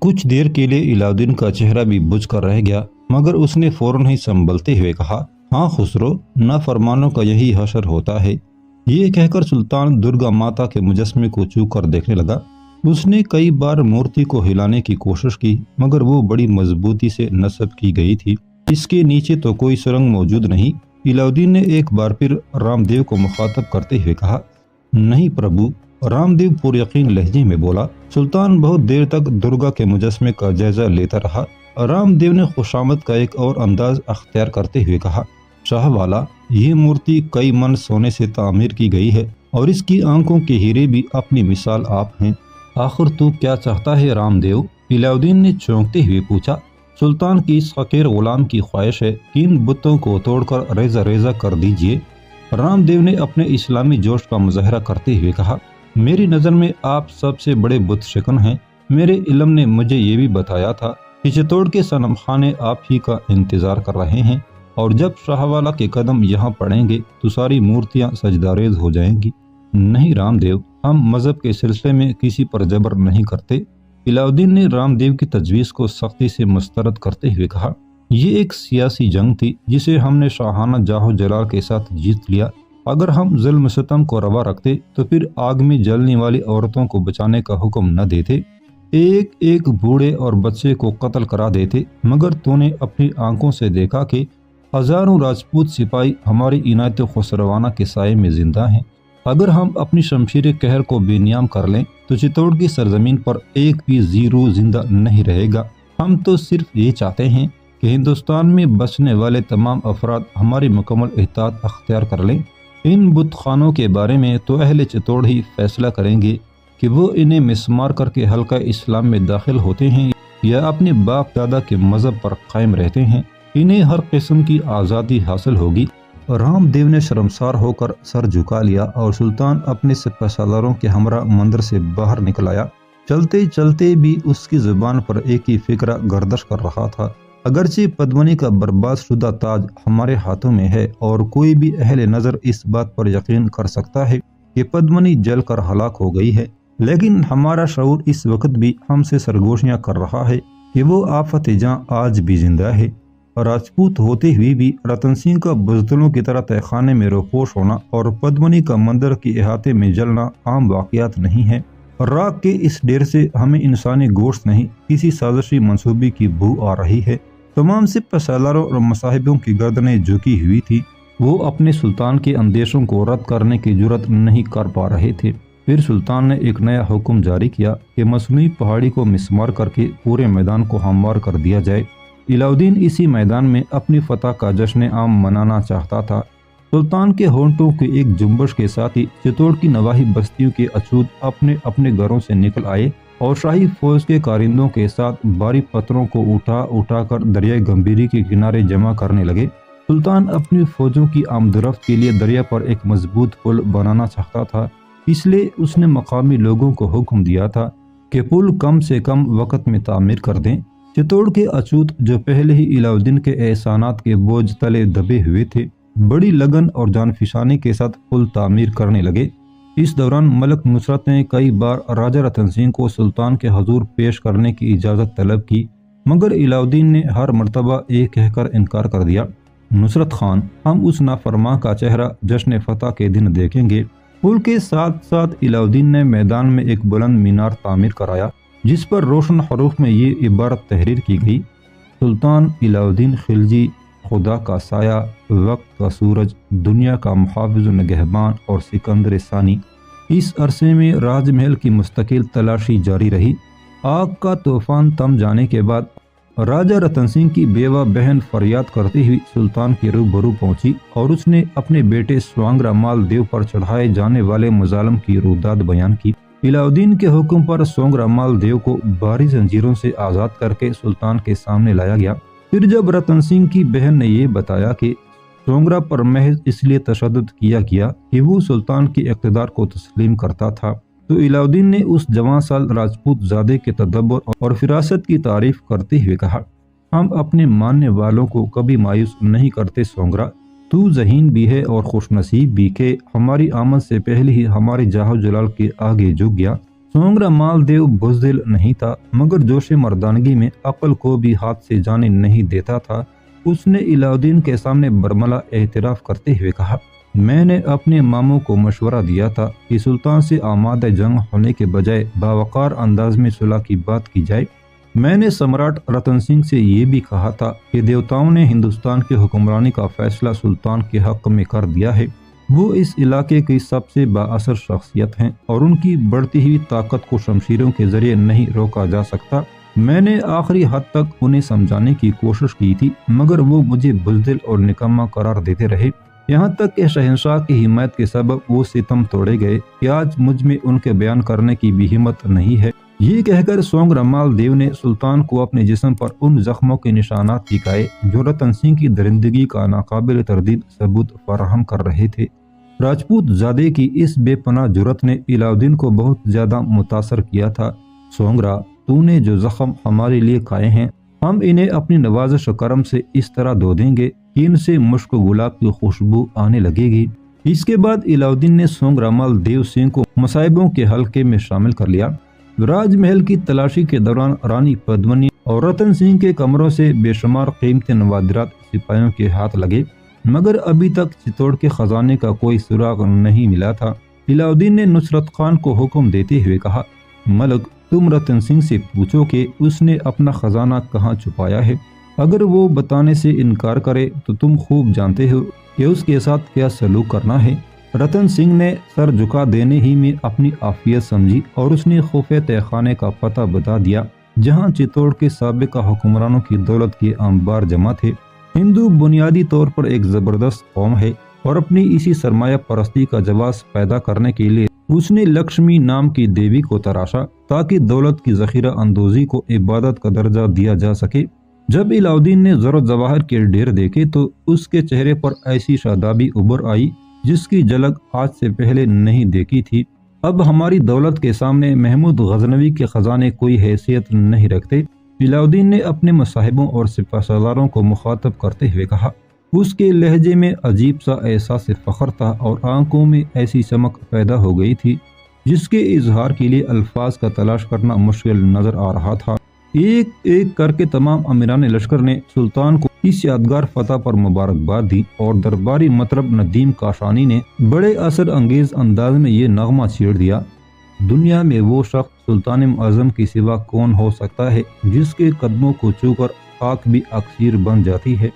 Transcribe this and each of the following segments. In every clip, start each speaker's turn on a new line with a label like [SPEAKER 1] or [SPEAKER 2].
[SPEAKER 1] کچھ دیر کے لیے علاؤدین کا چہرہ بھی بجھ کر رہ گیا، مگر اس نے فوراً ہی سنبھلتے ہوئے کہا، ہاں خسرو، نافرمانوں کا یہی حشر ہوتا ہے۔ یہ کہہ کر سلطان درگا ماتا کے مجسمے کو چھو کر دیکھنے لگا۔ اس نے کئی بار مورتی کو ہلانے کی کوشش کی، مگر وہ بڑی مضبوطی سے نصب کی گئی تھی۔ اس کے نیچے تو کوئی سرنگ موجود نہیں۔ علاؤدین نے ایک بار پھر رام دیو کو مخاطب کرتے ہوئے کہا، نہیں پربھو۔ رام دیو پر یقین لہجے میں بولا۔ سلطان بہت دیر تک درگا کے مجسمے کا جائزہ لیتا رہا۔ رام دیو نے خوشامد کا ایک اور انداز اختیار کرتے ہوئے کہا، شاہ والا، یہ مورتی کئی من سونے سے تعمیر کی گئی ہے اور اس کی آنکھوں کے ہیرے بھی اپنی مثال آپ ہیں۔ آخر تو کیا چاہتا ہے رام دیو؟ علاؤدین نے چونکتے ہوئے پوچھا۔ سلطان کی اس فقیر غلام کی خواہش ہے کہ ان بتوں کو توڑ کر ریزہ ریزہ کر دیجیے۔ رام دیو نے اپنے اسلامی جوش کا مظاہرہ کرتے ہوئے کہا، میری نظر میں آپ سب سے بڑے بت شکن ہیں۔ میرے علم نے مجھے یہ بھی بتایا تھا کہ چتوڑ کے صنم خانے آپ ہی کا انتظار کر رہے ہیں، اور جب شاہ والا کے قدم یہاں پڑیں گے تو ساری مورتیاں سجداریز ہو جائیں گی۔ نہیں رام دیو، ہم مذہب کے سلسلے میں کسی پر جبر نہیں کرتے۔ علاؤدین نے رام دیو کی تجویز کو سختی سے مسترد کرتے ہوئے کہا، یہ ایک سیاسی جنگ تھی جسے ہم نے شاہانہ جاہ و جلال کے ساتھ جیت لیا۔ اگر ہم ظلم ستم کو روا رکھتے تو پھر آگ میں جلنے والی عورتوں کو بچانے کا حکم نہ دیتے، ایک ایک بوڑھے اور بچے کو قتل کرا دیتے، مگر تو نے اپنی آنکھوں سے دیکھا کہ ہزاروں راجپوت سپاہی ہماری عنایت خسروانہ کے سائے میں زندہ ہیں۔ اگر ہم اپنی شمشیر قہر کو بے نیام کر لیں تو چتوڑ کی سرزمین پر ایک بھی زیرو زندہ نہیں رہے گا۔ ہم تو صرف یہ چاہتے ہیں کہ ہندوستان میں بسنے والے تمام افراد ہماری مکمل اطاعت اختیار کر لیں۔ ان بت خانوں کے بارے میں تو اہل چتوڑ ہی فیصلہ کریں گے کہ وہ انہیں مسمار کر کے حلقہ اسلام میں داخل ہوتے ہیں یا اپنے باپ دادا کے مذہب پر قائم رہتے ہیں۔ انہیں ہر قسم کی آزادی حاصل ہوگی۔ رام دیو نے شرمسار ہو کر سر جھکا لیا اور سلطان اپنے سپہ سالاروں کے ہمراہ مندر سے باہر نکل آیا۔ چلتے چلتے بھی اس کی زبان پر ایک ہی فکرہ گردش کر رہا تھا، اگرچہ پدمنی کا برباد شدہ تاج ہمارے ہاتھوں میں ہے اور کوئی بھی اہل نظر اس بات پر یقین کر سکتا ہے کہ پدمنی جل کر ہلاک ہو گئی ہے، لیکن ہمارا شعور اس وقت بھی ہم سے سرگوشیاں کر رہا ہے کہ وہ آفت جاں آج بھی زندہ ہے۔ راجپوت ہوتے ہوئے بھی رتن سنگھ کا بزدلوں کی طرح تہ خانے میں روپوش ہونا اور پدمنی کا مندر کے احاطے میں جلنا عام واقعات نہیں ہے۔ راک کے اس ڈیر سے ہمیں انسانی گوشت نہیں، کسی سازشی منصوبے کی بو آ رہی ہے۔ تمام سپہ سالاروں اور مصاحبوں کی گردنیں جھکی ہوئی تھی، وہ اپنے سلطان کے اندیشوں کو رد کرنے کی جرت نہیں کر پا رہے تھے۔ پھر سلطان نے ایک نیا حکم جاری کیا کہ مصنوعی پہاڑی کو مسمار کر کے پورے میدان کو ہموار کر دیا جائے۔ علاؤدین اسی میدان میں اپنی فتح کا جشن عام منانا چاہتا تھا۔ سلطان کے ہونٹوں کے ایک جنبش کے ساتھ ہی چتوڑ کی نواحی بستیوں کے اچھوت اپنے اپنے گھروں سے نکل آئے اور شاہی فوج کے کارندوں کے ساتھ بھاری پتھروں کو اٹھا اٹھا کر دریائے گمبھیری کے کنارے جمع کرنے لگے۔ سلطان اپنی فوجوں کی آمد و رفت کے لیے دریا پر ایک مضبوط پل بنانا چاہتا تھا، اس لیے اس نے مقامی لوگوں کو حکم دیا تھا کہ پل کم سے کم وقت میں تعمیر کر دیں۔ چتوڑ کے اچھوت جو پہلے ہی علاؤدین کے احسانات کے بوجھ تلے دبے ہوئے تھے، بڑی لگن اور جان فشانی کے ساتھ پل تعمیر کرنے لگے۔ اس دوران ملک نصرت نے کئی بار راجہ رتن سنگھ کو سلطان کے حضور پیش کرنے کی اجازت طلب کی، مگر علاؤدین نے ہر مرتبہ یہ کہہ کر انکار کر دیا، نصرت خان، ہم اس نافرمان کا چہرہ جشن فتح کے دن دیکھیں گے۔ پل کے ساتھ ساتھ علاؤدین نے میدان میں ایک بلند مینار تعمیر کرایا جس پر روشن حروف میں یہ عبارت تحریر کی گئی، سلطان علاؤدین خلجی، خدا کا سایہ، وقت کا سورج، دنیا کا محافظ و نگہبان اور سکندر ثانی۔ اس عرصے میں راج محل کی مستقل تلاشی جاری رہی۔ آگ کا طوفان تم جانے کے بعد راجہ رتن سنگھ کی بیوہ بہن فریاد کرتے ہوئی سلطان کے روبرو پہنچی اور اس نے اپنے بیٹے سوانگرا مال دیو پر چڑھائے جانے والے مظالم کی روداد بیان کی۔ علاؤدین کے حکم پر سوانگرا مال دیو کو بھاری زنجیروں سے آزاد کر کے سلطان کے سامنے لایا گیا۔ پھر جب رتن سنگھ کی بہن نے یہ بتایا کہ سوانگرا پر محض اس لیے تشدد کیا گیا کہ وہ سلطان کی اقتدار کو تسلیم کرتا تھا، تو علاؤدین نے اس جوان سال راجپوت زادے کے تدبر اور فراست کی تعریف کرتے ہوئے کہا، ہم اپنے ماننے والوں کو کبھی مایوس نہیں کرتے سوانگرا، تو ذہین بھی ہے اور خوش نصیب بھی کہ ہماری آمد سے پہلے ہی ہمارے جاہ و جلال کے آگے جھک گیا۔ سونگرا مالدیو بزدل نہیں تھا، مگر جوش مردانگی میں عقل کو بھی ہاتھ سے جانے نہیں دیتا تھا۔ اس نے علاء الدین کے سامنے برملا اعتراف کرتے ہوئے کہا، میں نے اپنے ماموں کو مشورہ دیا تھا کہ سلطان سے آمادہ جنگ ہونے کے بجائے باوقار انداز میں صلح کی بات کی جائے۔ میں نے سمراٹ رتن سنگھ سے یہ بھی کہا تھا کہ دیوتاؤں نے ہندوستان کی حکمرانی کا فیصلہ سلطان کے حق میں کر دیا ہے۔ وہ اس علاقے کی سب سے بااثر شخصیت ہیں اور ان کی بڑھتی ہوئی طاقت کو شمشیروں کے ذریعے نہیں روکا جا سکتا۔ میں نے آخری حد تک انہیں سمجھانے کی کوشش کی تھی، مگر وہ مجھے بزدل اور نکما قرار دیتے رہے، یہاں تک کہ شہنشاہ کی حمایت کے سبب وہ ستم توڑے گئے کہ آج مجھ میں ان کے بیان کرنے کی بھی ہمت نہیں ہے۔ یہ کہہ کر سونگرا مالدیو نے سلطان کو اپنے جسم پر ان زخموں کے نشانات دکھائے جو رتن سنگھ کی درندگی کا ناقابل تردید ثبوت فراہم کر رہے تھے۔ راجپوت زادے کی اس بے پناہ جرأت نے علاء الدین کو بہت زیادہ متاثر کیا تھا۔ سونگرا، تو نے جو زخم ہمارے لیے کھائے ہیں، ہم انہیں اپنی نوازش و کرم سے اس طرح دھو دیں گے کہ ان سے مشک و گلاب کی خوشبو آنے لگے گی۔ اس کے بعد علاء الدین نے سونگرا مالدیو سنگھ کو مصائبوں کے حلقے میں شامل کر لیا۔ راج محل کی تلاشی کے دوران رانی پدمنی اور رتن سنگھ کے کمروں سے بے شمار قیمتی نوادرات سپاہیوں کے ہاتھ لگے، مگر ابھی تک چتوڑ کے خزانے کا کوئی سراغ نہیں ملا تھا۔ علاء الدین نے نصرت خان کو حکم دیتے ہوئے کہا، ملک، تم رتن سنگھ سے پوچھو کہ اس نے اپنا خزانہ کہاں چھپایا ہے۔ اگر وہ بتانے سے انکار کرے تو تم خوب جانتے ہو کہ اس کے ساتھ کیا سلوک کرنا ہے۔ رتن سنگھ نے سر جھکا دینے ہی میں اپنی عافیت سمجھی اور اس نے خفیہ تہ خانے کا پتہ بتا دیا جہاں چتوڑ کے سابقہ حکمرانوں کی دولت کے انبار جمع تھے۔ ہندو بنیادی طور پر ایک زبردست قوم ہے اور اپنی اسی سرمایہ پرستی کا جواز پیدا کرنے کے لیے اس نے لکشمی نام کی دیوی کو تراشا تاکہ دولت کی ذخیرہ اندوزی کو عبادت کا درجہ دیا جا سکے۔ جب علاء الدین نے زر و جواہر کے ڈھیر دیکھے تو اس کے چہرے پر ایسی شادابی ابھر آئی جس کی جھلک آج سے پہلے نہیں دیکھی تھی۔ اب ہماری دولت کے سامنے محمود غزنوی کے خزانے کوئی حیثیت نہیں رکھتے، علاء الدین نے اپنے مصاحبوں اور سپہ سالاروں کو مخاطب کرتے ہوئے کہا۔ اس کے لہجے میں عجیب سا احساس فخر تھا اور آنکھوں میں ایسی چمک پیدا ہو گئی تھی جس کے اظہار کے لیے الفاظ کا تلاش کرنا مشکل نظر آ رہا تھا۔ ایک ایک کر کے تمام امیران لشکر نے سلطان کو اس یادگار فتح پر مبارکباد دی اور درباری مطرب ندیم کاشانی نے بڑے اثر انگیز انداز میں یہ نغمہ چھیڑ دیا، دنیا میں وہ شخص سلطان اعظم کی سوا کون ہو سکتا ہے جس کے قدموں کو چھو کر خاک بھی اکسیر بن جاتی ہے۔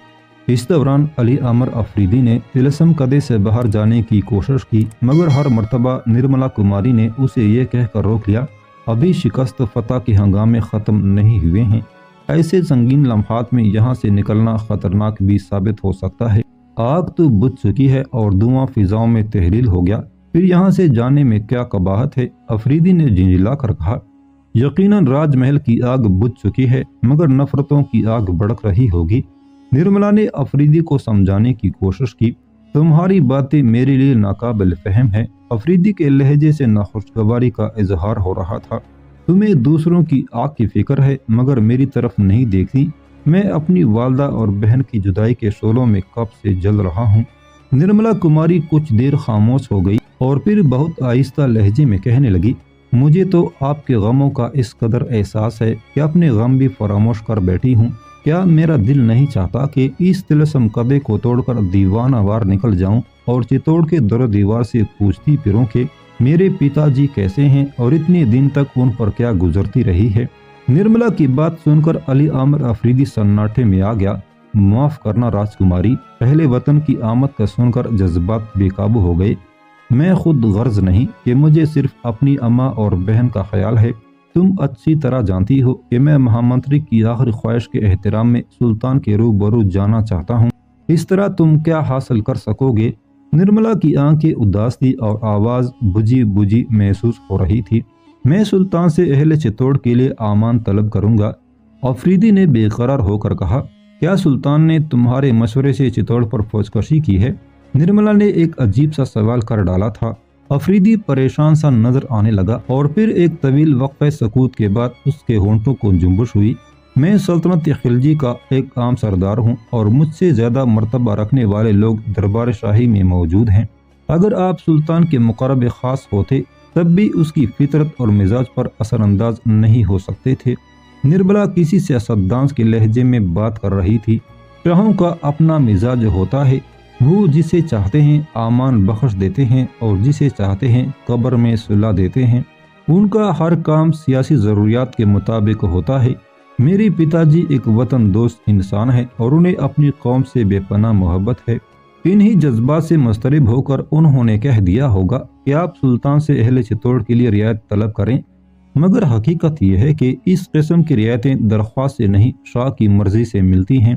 [SPEAKER 1] اس دوران علی عامر افریدی نے طلسم کدے سے باہر جانے کی کوشش کی، مگر ہر مرتبہ نرملا کماری نے اسے یہ کہہ کر روک لیا، ابھی شکست فتح کے ہنگامے ختم نہیں ہوئے ہیں، ایسے سنگین لمحات میں یہاں سے نکلنا خطرناک بھی ثابت ہو سکتا ہے۔ آگ تو بجھ چکی ہے اور دھواں فضاؤں میں تحلیل ہو گیا، پھر یہاں سے جانے میں کیا قباحت ہے؟ افریدی نے جھنجھلا کر کہا، یقیناً راج محل کی آگ بجھ چکی ہے، مگر نفرتوں کی آگ بھڑک رہی ہوگی۔ نرملا نے افریدی کو سمجھانے کی کوشش کی، تمہاری باتیں میرے لیے ناقابل فہم ہیں۔ افریدی کے لہجے سے ناخوشگواری کا اظہار ہو رہا تھا۔ تمہیں دوسروں کی آگ کی فکر ہے مگر میری طرف نہیں دیکھتی، میں اپنی والدہ اور بہن کی جدائی کے شعلوں میں کب سے جل رہا ہوں۔ نرملا کماری کچھ دیر خاموش ہو گئی اور پھر بہت آہستہ لہجے میں کہنے لگی، مجھے تو آپ کے غموں کا اس قدر احساس ہے کہ اپنے غم بھی فراموش کر بیٹھی ہوں۔ کیا میرا دل نہیں چاہتا کہ اس طلسم کدے کو توڑ کر دیوانہ وار نکل جاؤں اور چتوڑ کے در دیوار سے پوچھتی پھروں کہ میرے پتا جی کیسے ہیں اور اتنے دن تک ان پر کیا گزرتی رہی ہے۔ نرملا کی بات سن کر علی عامر افریدی سناٹے میں آ گیا۔ معاف کرنا راجکماری، پہلے وطن کی آمد کا سن کر جذبات بے قابو ہو گئے۔ میں خود غرض نہیں کہ مجھے صرف اپنی اماں اور بہن کا خیال ہے، تم اچھی طرح جانتی ہو کہ میں مہامنتری کی آخری خواہش کے احترام میں سلطان کے روبرو جانا چاہتا ہوں، اس طرح تم کیا حاصل کر سکو گے؟ نرملا کی آنکھیں اداس تھی اور آواز بجھی بجھی محسوس ہو رہی تھی۔ میں سلطان سے اہل چتوڑ کے لیے امان طلب کروں گا، افریدی نے بے قرار ہو کر کہا۔ کیا سلطان نے تمہارے مشورے سے چتوڑ پر فوجکشی کی ہے؟ نرملا نے ایک عجیب سا سوال کر ڈالا تھا۔ افریدی پریشان سا نظر آنے لگا اور پھر ایک طویل وقفہ سکوت کے بعد اس کے ہونٹوں کو جنبش ہوئی۔ میں سلطنت خلجی کا ایک عام سردار ہوں اور مجھ سے زیادہ مرتبہ رکھنے والے لوگ دربار شاہی میں موجود ہیں۔ اگر آپ سلطان کے مقرب خاص ہوتے تب بھی اس کی فطرت اور مزاج پر اثر انداز نہیں ہو سکتے تھے۔ نرملا کسی سیاستدان کے لہجے میں بات کر رہی تھی۔ شاہوں کا اپنا مزاج ہوتا ہے، وہ جسے چاہتے ہیں امان بخش دیتے ہیں اور جسے چاہتے ہیں قبر میں سلا دیتے ہیں۔ ان کا ہر کام سیاسی ضروریات کے مطابق ہوتا ہے۔ میرے پتا جی ایک وطن دوست انسان ہے اور انہیں اپنی قوم سے بے پناہ محبت ہے۔ انہی جذبات سے مضطرب ہو کر انہوں نے کہہ دیا ہوگا کہ آپ سلطان سے اہل چتوڑ کے لیے رعایت طلب کریں، مگر حقیقت یہ ہے کہ اس قسم کی رعایتیں درخواست سے نہیں، شاہ کی مرضی سے ملتی ہیں۔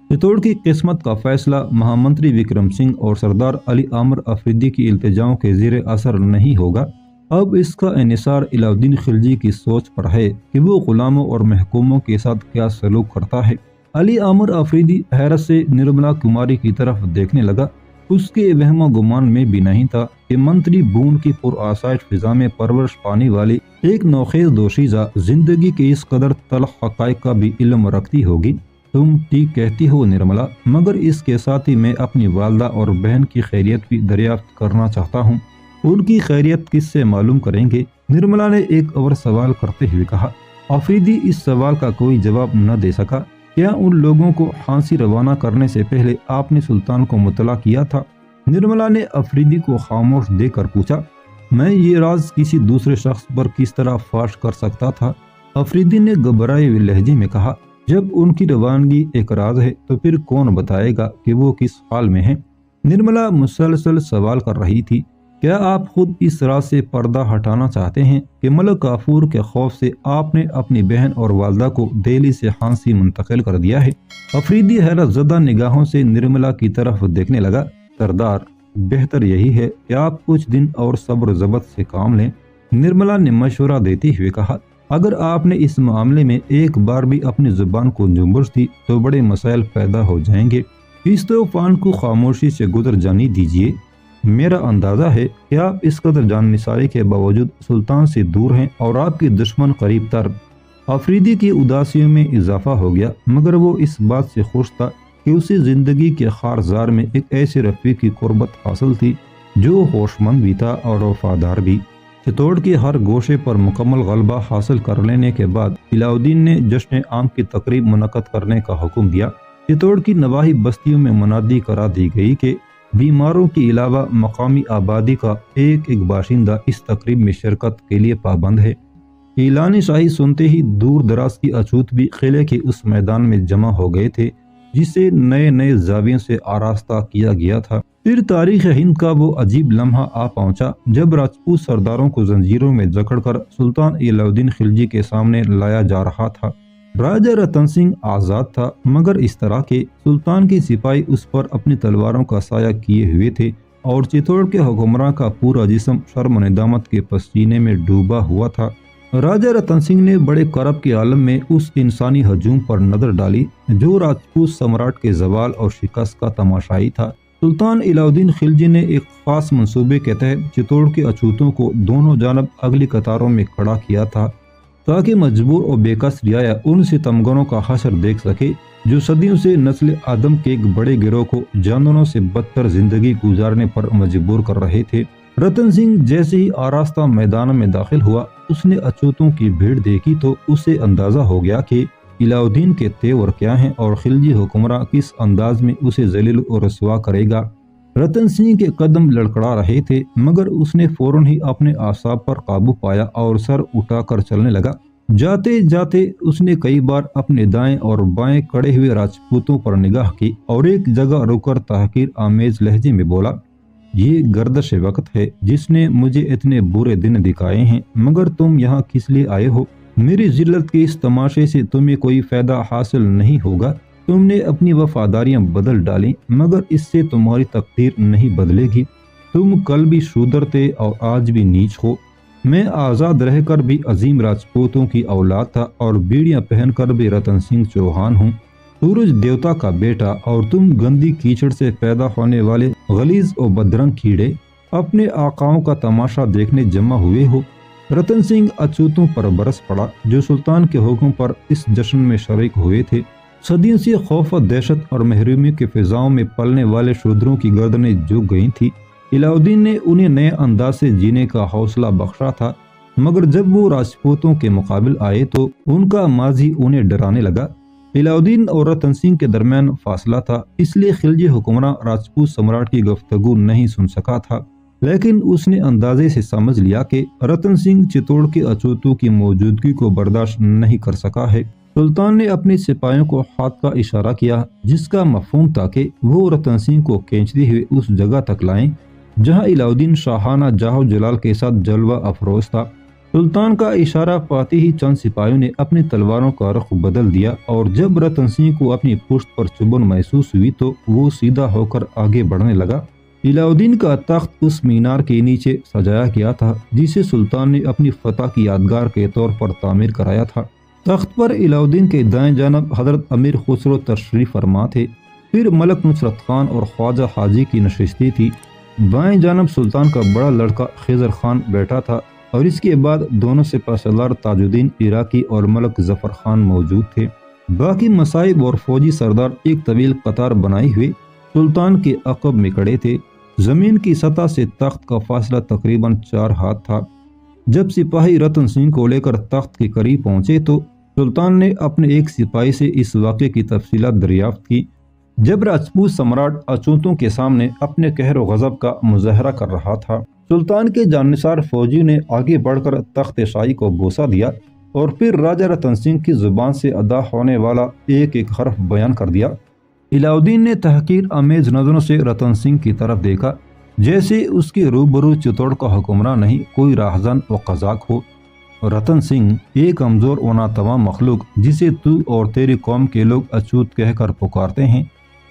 [SPEAKER 1] چتوڑ کی قسمت کا فیصلہ مہامنتری وکرم سنگھ اور سردار علی عامر افریدی کی التجاؤں کے زیر اثر نہیں ہوگا۔ اب اس کا انحصار علاء الدین خلجی کی سوچ پر ہے کہ وہ غلاموں اور محکوموں کے ساتھ کیا سلوک کرتا ہے۔ علی عامر افریدی حیرت سے نرملا کماری کی طرف دیکھنے لگا۔ اس کے وہم و گمان میں بھی نہیں تھا کہ منتری بون کی پرآسائش فضا میں پرورش پانے والی ایک نوخیز دوشیزہ زندگی کے اس قدر تلخ حقائق کا بھی علم رکھتی ہوگی۔ تم ٹھیک کہتی ہو نرملا، مگر اس کے ساتھ ہی میں اپنی والدہ اور بہن کی خیریت بھی دریافت کرنا چاہتا ہوں۔ ان کی خیریت کس سے معلوم کریں گے؟ نرملا نے ایک اور سوال کرتے ہوئے کہا۔ افریدی اس سوال کا کوئی جواب نہ دے سکا۔ کیا ان لوگوں کو ہانسی روانہ کرنے سے پہلے آپ نے سلطان کو مطلع کیا تھا؟ نرملا نے افریدی کو خاموش دے کر پوچھا۔ میں یہ راز کسی دوسرے شخص پر کس طرح فاش کر سکتا تھا؟ افریدی نے گھبرائے ہوئے لہجے میں کہا۔ جب ان کی روانگی ایک راز ہے تو پھر کون بتائے گا کہ وہ کس حال میں ہیں؟ نرملا مسلسل سوال کر رہی تھی۔ کیا آپ خود اس راز سے پردہ ہٹانا چاہتے ہیں کہ ملک کافور کے خوف سے آپ نے اپنی بہن اور والدہ کو دہلی سے ہانسی منتقل کر دیا ہے؟ افریدی حیرت زدہ نگاہوں سے نرملا کی طرف دیکھنے لگا۔ سردار، بہتر یہی ہے کہ آپ کچھ دن اور صبر و ضبط سے کام لیں، نرملا نے مشورہ دیتے ہوئے کہا۔ اگر آپ نے اس معاملے میں ایک بار بھی اپنی زبان کو جنبش دی تو بڑے مسائل پیدا ہو جائیں گے۔ اس طوفان کو خاموشی سے گزر جانے دیجیے۔ میرا اندازہ ہے کہ آپ اس قدر جان نثاری کے باوجود سلطان سے دور ہیں اور آپ کے دشمن قریب تر۔ افریدی کی اداسیوں میں اضافہ ہو گیا، مگر وہ اس بات سے خوش تھا کہ اسے زندگی کے خارزار میں ایک ایسے رفیق کی قربت حاصل تھی جو ہوش مند بھی تھا اور وفادار بھی۔ چتوڑ کے ہر گوشے پر مکمل غلبہ حاصل کر لینے کے بعد علاء الدین نے جشن عام کی تقریب منعقد کرنے کا حکم دیا۔ چتوڑ کی نواحی بستیوں میں منادی کرا دی گئی کہ بیماروں کے علاوہ مقامی آبادی کا ایک ایک باشندہ اس تقریب میں شرکت کے لیے پابند ہے۔ اعلان شاہی سنتے ہی دور دراز کی اچھوت بھی قلعے کے اس میدان میں جمع ہو گئے تھے جسے نئے نئے زاویوں سے آراستہ کیا گیا تھا۔ پھر تاریخ ہند کا وہ عجیب لمحہ آ پہنچا جب راجپوت سرداروں کو زنجیروں میں جکڑ کر سلطان علاء الدین خلجی کے سامنے لایا جا رہا تھا۔ راجہ رتن سنگھ آزاد تھا، مگر اس طرح کے سلطان کے سپاہی اس پر اپنی تلواروں کا سایہ کیے ہوئے تھے اور چتوڑ کے حکمراں کا پورا جسم شرم و ندامت کے پسینے میں ڈوبا ہوا تھا۔ راجہ رتن سنگھ نے بڑے کرب کے عالم میں اس انسانی ہجوم پر نظر ڈالی جو راجپوت سمراٹ کے زوال اور شکست کا تماشائی تھا۔ سلطان علاء الدین خلجی نے ایک خاص منصوبے کے تحت چتوڑ کے اچھوتوں کو دونوں جانب اگلی قطاروں میں کھڑا کیا تھا تاکہ مجبور اور بے کس رعایا ان ستمگروں کا حشر دیکھ سکے جو صدیوں سے نسل آدم کے ایک بڑے گروہ کو جانوروں سے بدتر زندگی گزارنے پر مجبور کر رہے تھے۔ رتن سنگھ جیسے ہی آراستہ میدان میں داخل ہوا، اس نے اچھوتوں کی بھیڑ دیکھی تو اسے اندازہ ہو گیا کہ علاء الدین کے تیور کیا ہیں اور خلجی حکمراں کس انداز میں اسے ذلیل اور رسوا کرے گا۔ رتن سنگھ کے قدم لڑکڑا رہے تھے، مگر اس نے فوراً ہی اپنے اعصاب پر قابو پایا اور سر اٹھا کر چلنے لگا۔ جاتے جاتے اس نے کئی بار اپنے دائیں اور بائیں کھڑے ہوئے راجپوتوں پر نگاہ کی اور ایک جگہ رک کر تحقیر آمیز لہجے میں بولا، یہ گردش وقت ہے جس نے مجھے اتنے برے دن دکھائے ہیں، مگر تم یہاں کس لیے آئے ہو؟ میری ذلت کے اس تماشے سے تمہیں کوئی فائدہ حاصل نہیں ہوگا۔ تم نے اپنی وفاداریاں بدل ڈالیں، مگر اس سے تمہاری تقدیر نہیں بدلے گی۔ تم کل بھی شودر تھے اور آج بھی نیچ ہو۔ میں آزاد رہ کر بھی عظیم راجپوتوں کی اولاد تھا اور بیڑیاں پہن کر بھی رتن سنگھ چوہان ہوں، سورج دیوتا کا بیٹا، اور تم گندی کیچڑ سے پیدا ہونے والے غلیظ اور بدرنگ کیڑے اپنے آقاؤں کا تماشا دیکھنے جمع ہوئے ہو۔ رتن سنگھ اچھوتوں پر برس پڑا جو سلطان کے حکم پر اس جشن میں شریک ہوئے تھے۔ صدیوں سے خوف و دہشت اور محرومی کے فضاؤں میں پلنے والے شودروں کی گردنیں جھک گئی تھی۔ علاؤدین نے انہیں نئے انداز سے جینے کا حوصلہ بخشا تھا، مگر جب وہ راجپوتوں کے مقابل آئے تو ان کا ماضی انہیں ڈرانے لگا۔ علاؤدین اور رتن سنگھ کے درمیان فاصلہ تھا، اس لیے خلجی حکمراں راجپوت سمراٹ کی گفتگو نہیں سن سکا تھا، لیکن اس نے اندازے سے سمجھ لیا کہ رتن سنگھ چتوڑ کے اچوتوں کی موجودگی کو برداشت نہیں کر سکا ہے۔ سلطان نے اپنے سپاہیوں کو ہاتھ کا اشارہ کیا، جس کا مفہوم تھا کہ وہ رتن سنگھ کو کھینچتے ہوئے اس جگہ تک لائیں جہاں علاؤدین شاہانہ جاہ و جلال کے ساتھ جلوہ افروز تھا۔ سلطان کا اشارہ پاتے ہی چند سپاہیوں نے اپنی تلواروں کا رخ بدل دیا، اور جب رتن سنگھ کو اپنی پشت پر چبھن محسوس ہوئی تو وہ سیدھا ہو کر آگے بڑھنے لگا۔ علاؤدین کا تخت اس مینار کے نیچے سجایا گیا تھا جسے سلطان نے اپنی فتح کی یادگار کے طور پر تعمیر کرایا تھا۔ تخت پر علاؤدین کے دائیں جانب حضرت امیر خسرو تشریف فرما تھے، پھر ملک نصرت خان اور خواجہ حاجی کی نشستی تھی، بائیں جانب سلطان کا بڑا لڑکا خضر خان بیٹھا تھا، اور اس کے بعد دونوں سپہ سالار تاج الدین عراقی اور ملک ظفر خان موجود تھے۔ باقی مصائب اور فوجی سردار ایک طویل قطار بنائے ہوئے سلطان کے عقب میں کھڑے تھے۔ زمین کی سطح سے تخت کا فاصلہ تقریباً 4 ہاتھ تھا۔ جب سپاہی رتن سنگھ کو لے کر تخت کے قریب پہنچے تو سلطان نے اپنے ایک سپاہی سے اس واقعے کی تفصیلات دریافت کی۔ جب راجپوت سمراٹ اچوتوں کے سامنے اپنے قہر و غضب کا مظاہرہ کر رہا تھا، سلطان کے جانثار فوجی نے آگے بڑھ کر تخت شاہی کو بوسہ دیا اور پھر راجہ رتن سنگھ کی زبان سے ادا ہونے والا ایک ایک حرف بیان کر دیا۔ علاؤدین نے تحقیر آمیز نظروں سے رتن سنگھ کی طرف دیکھا، جیسے اس کے روبرو چتوڑ کا حکمراں نہیں، کوئی راہزن و قزاق ہو۔ رتن سنگھ، ایک کمزور و ناتواں مخلوق جسے تو اور تیری قوم کے لوگ اچوت کہہ کر پکارتے ہیں،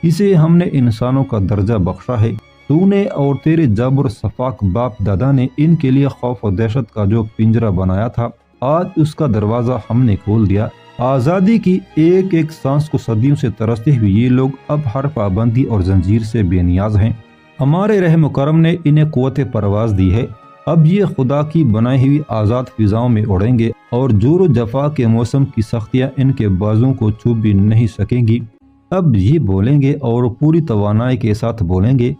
[SPEAKER 1] اسے ہم نے انسانوں کا درجہ بخشا ہے۔ تو نے اور تیرے جابر صفاق باپ دادا نے ان کے لیے خوف و دہشت کا جو پنجرہ بنایا تھا، آج اس کا دروازہ ہم نے کھول دیا۔ آزادی کی ایک ایک سانس کو صدیوں سے ترستے ہوئے یہ لوگ اب ہر پابندی اور زنجیر سے بے نیاز ہیں۔ ہمارے رحم و کرم نے انہیں قوت پرواز دی ہے، اب یہ خدا کی بنائی ہوئی آزاد فضاؤں میں اڑیں گے، اور جور و جفا کے موسم کی سختیاں ان کے بازوں کو چھو بھی نہیں سکیں گی۔ اب یہ بولیں گے اور پوری توانائی کے ساتھ بولیں گے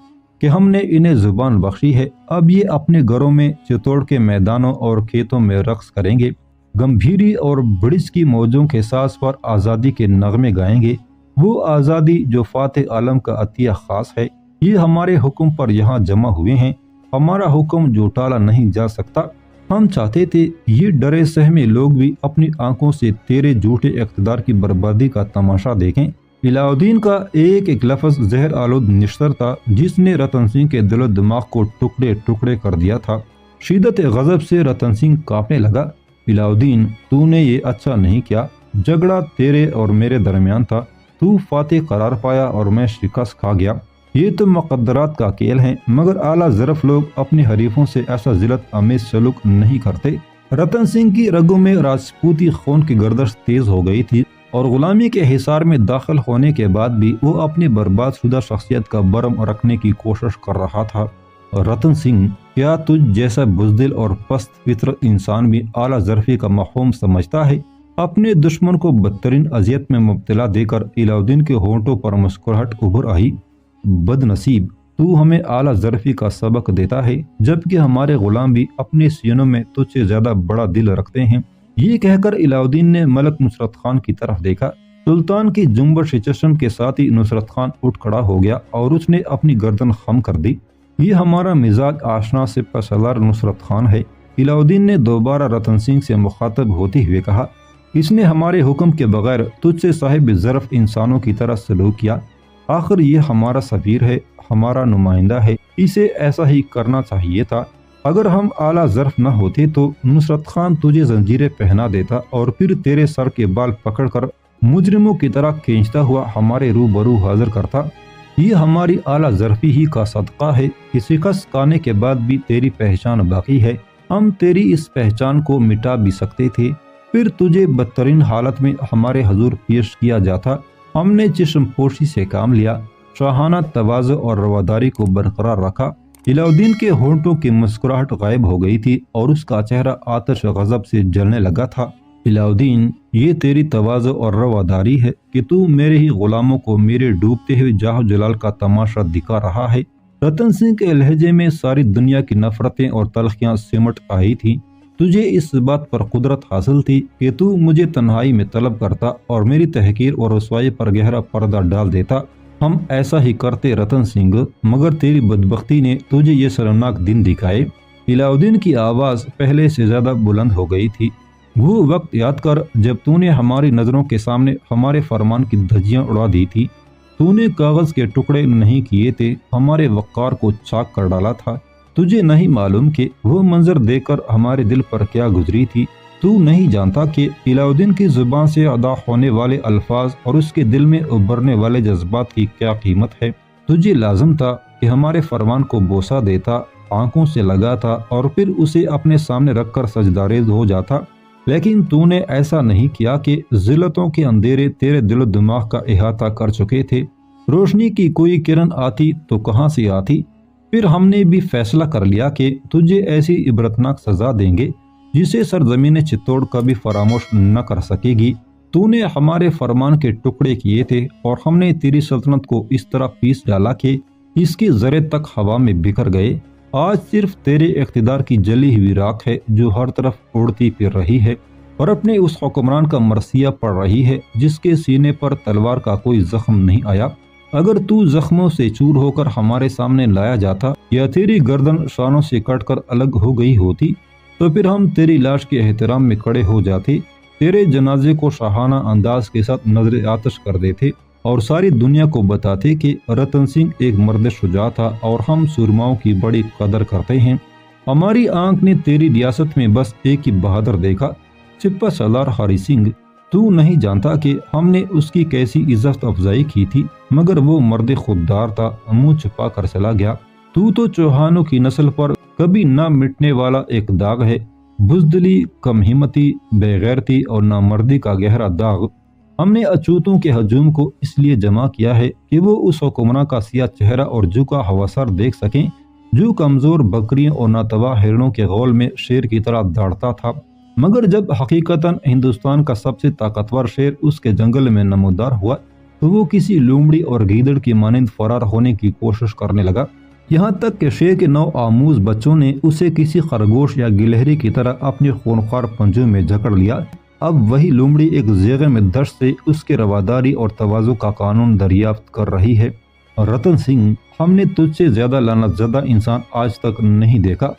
[SPEAKER 1] کہ ہم نے انہیں زبان بخشی ہے۔ اب یہ اپنے گھروں میں چتوڑ کے میدانوں اور کھیتوں میں رقص کریں گے، گمبھیری اور بڑس کی موجوں کے ساز پر آزادی کے نغمے گائیں گے، وہ آزادی جو فاتح عالم کا عطیہ خاص ہے۔ یہ ہمارے حکم پر یہاں جمع ہوئے ہیں، ہمارا حکم جو ٹالا نہیں جا سکتا۔ ہم چاہتے تھے یہ ڈرے سہمے لوگ بھی اپنی آنکھوں سے تیرے جھوٹے اقتدار کی بربادی کا تماشا دیکھیں۔ علاؤدین کا ایک ایک لفظ زہر آلود نشتر تھا جس نے رتن سنگھ کے دل و دماغ کو ٹکڑے ٹکڑے کر دیا تھا۔ شدت غضب سے رتن سنگھ کانپنے لگا۔ علاؤدین، تو نے یہ اچھا نہیں کیا، جھگڑا تیرے اور میرے درمیان تھا، تو فاتح قرار پایا اور میں شکست کھا گیا۔ یہ تو مقدرات کا کھیل ہے، مگر اعلیٰ ظرف لوگ اپنے حریفوں سے ایسا ذلت آمیز سلوک نہیں کرتے۔ رتن سنگھ کی رگوں میں راجپوتی خون کی گردش تیز ہو گئی تھی، اور غلامی کے حصار میں داخل ہونے کے بعد بھی وہ اپنی برباد شدہ شخصیت کا برم رکھنے کی کوشش کر رہا تھا۔ رتن سنگھ، کیا تجھ جیسا بزدل اور پست فطرت انسان بھی اعلیٰ ظرفی کا مفہوم سمجھتا ہے؟ اپنے دشمن کو بدترین اذیت میں مبتلا دے کر علاؤدین کے ہونٹوں پر مسکراہٹ ابھر آئی۔ بد نصیب، تو ہمیں اعلیٰ ظرفی کا سبق دیتا ہے، جبکہ ہمارے غلام بھی اپنے سینوں میں تجھ سے زیادہ بڑا دل رکھتے ہیں۔ یہ کہہ کر علاؤدین نے ملک نصرت خان کی طرف دیکھا۔ سلطان کی جنبش چشم کے ساتھ ہی نصرت خان اٹھ کھڑا ہو گیا اور اس نے اپنی گردن خم کر دی۔ یہ ہمارا مزاج آشنا سپہ سالار نصرت خان ہے، علاؤدین نے دوبارہ رتن سنگھ سے مخاطب ہوتے ہوئے کہا۔ اس نے ہمارے حکم کے بغیر تجھ سے صاحب ظرف انسانوں کی طرح سلوک کیا۔ آخر یہ ہمارا سفیر ہے، ہمارا نمائندہ ہے، اسے ایسا ہی کرنا چاہیے تھا۔ اگر ہم اعلیٰ ظرف نہ ہوتے تو نصرت خان تجھے زنجیریں پہنا دیتا اور پھر تیرے سر کے بال پکڑ کر مجرموں کی طرح کھینچتا ہوا ہمارے روبرو حاضر کرتا۔ یہ ہماری اعلیٰ ظرفی ہی کا صدقہ ہے کہ شکست کھانے کے بعد بھی تیری پہچان باقی ہے۔ ہم تیری اس پہچان کو مٹا بھی سکتے تھے، پھر تجھے بدترین حالت میں ہمارے حضور پیش کیا جاتا۔ ہم نے چشم پوشی سے کام لیا، شاہانہ تواضع اور رواداری کو برقرار رکھا۔ علاؤدین کے ہونٹوں کی مسکراہٹ غائب ہو گئی تھی اور اس کا چہرہ آتش غضب سے جلنے لگا تھا۔ علاؤدین، یہ تیری تواضع اور رواداری ہے کہ تو میرے ہی غلاموں کو میرے ڈوبتے ہوئے جاہ و جلال کا تماشا دکھا رہا ہے۔ رتن سنگھ کے لہجے میں ساری دنیا کی نفرتیں اور تلخیاں سمٹ آئی تھی۔ تجھے اس بات پر قدرت حاصل تھی کہ تو مجھے تنہائی میں طلب کرتا اور میری تحقیر اور رسوائی پر گہرا پردہ ڈال دیتا۔ ہم ایسا ہی کرتے رتن سنگھ، مگر تیری بدبختی نے تجھے یہ شرمناک دن دکھائے۔ علاء الدین کی آواز پہلے سے زیادہ بلند ہو گئی تھی۔ وہ وقت یاد کر جب تو نے ہماری نظروں کے سامنے ہمارے فرمان کی دھجیاں اڑا دی تھی۔ تو نے کاغذ کے ٹکڑے نہیں کیے تھے، ہمارے وقار کو چاک کر ڈالا تھا۔ تجھے نہیں معلوم کہ وہ منظر دیکھ کر ہمارے دل پر کیا گزری تھی۔ تو نہیں جانتا کہ علاء الدین کی زبان سے ادا ہونے والے الفاظ اور اس کے دل میں ابھرنے والے جذبات کی کیا قیمت ہے۔ تجھے لازم تھا کہ ہمارے فرمان کو بوسہ دیتا، آنکھوں سے لگاتا اور پھر اسے اپنے سامنے رکھ کر سجداریز ہو جاتا، لیکن تو نے ایسا نہیں کیا کہ ذلتوں کے اندھیرے تیرے دل و دماغ کا احاطہ کر چکے تھے۔ روشنی کی کوئی کرن آتی تو کہاں سے آتی؟ پھر ہم نے بھی فیصلہ کر لیا کہ تجھے ایسی عبرتناک سزا دیں گے جسے سرزمین چتوڑ کبھی فراموش نہ کر سکے گی۔ تو نے ہمارے فرمان کے ٹکڑے کیے تھے اور ہم نے تیری سلطنت کو اس طرح پیس ڈالا کہ اس کے ذرے تک ہوا میں بکھر گئے۔ آج صرف تیرے اقتدار کی جلی ہوئی راکھ ہے جو ہر طرف اڑتی پھر رہی ہے اور اپنے اس حکمران کا مرثیہ پڑ رہی ہے جس کے سینے پر تلوار کا کوئی زخم نہیں آیا۔ اگر تو زخموں سے چور ہو کر ہمارے سامنے لایا جاتا یا تیری گردن شانوں سے کٹ کر الگ ہو گئی ہوتی تو پھر ہم تیری لاش کے احترام میں کھڑے ہو جاتے، تیرے جنازے کو شاہانہ انداز کے ساتھ نظر آتش کر دیتے اور ساری دنیا کو بتاتے کہ رتن سنگھ ایک مرد شجاع تھا اور ہم سورماؤں کی بڑی قدر کرتے ہیں۔ ہماری آنکھ نے تیری ریاست میں بس ایک ہی بہادر دیکھا، سپہ سالار ہری سنگھ۔ تو نہیں جانتا کہ ہم نے اس کی کیسی عزت افزائی کی تھی، مگر وہ مرد خوددار تھا، منہ چھپا کر چلا گیا۔ تو چوہانوں کی نسل پر کبھی نہ مٹنے والا ایک داغ ہے، بزدلی، کم ہمتی، بے غیرتی اور نامردی کا گہرا داغ۔ ہم نے اچوتوں کے ہجوم کو اس لیے جمع کیا ہے کہ وہ اس حکمراں کا سیاہ چہرہ اور جھکا ہوا سر دیکھ سکیں جو کمزور بکریوں اور ناتواں ہرنوں کے غول میں شیر کی طرح دوڑتا تھا، مگر جب حقیقتاً ہندوستان کا سب سے طاقتور شیر اس کے جنگل میں نمودار ہوا تو وہ کسی لومڑی اور گیدڑ کی مانند فرار ہونے کی کوشش کرنے لگا، یہاں تک کہ شیر کے نو آموز بچوں نے اسے کسی خرگوش یا گلہری کی طرح اپنے خونخوار پنجوں میں جکڑ لیا۔ اب وہی لومڑی ایک زیغے میں دشت سے اس کے رواداری اور تواضع کا قانون دریافت کر رہی ہے۔ رتن سنگھ، ہم نے تجھ سے زیادہ لعنت زدہ انسان آج تک نہیں دیکھا۔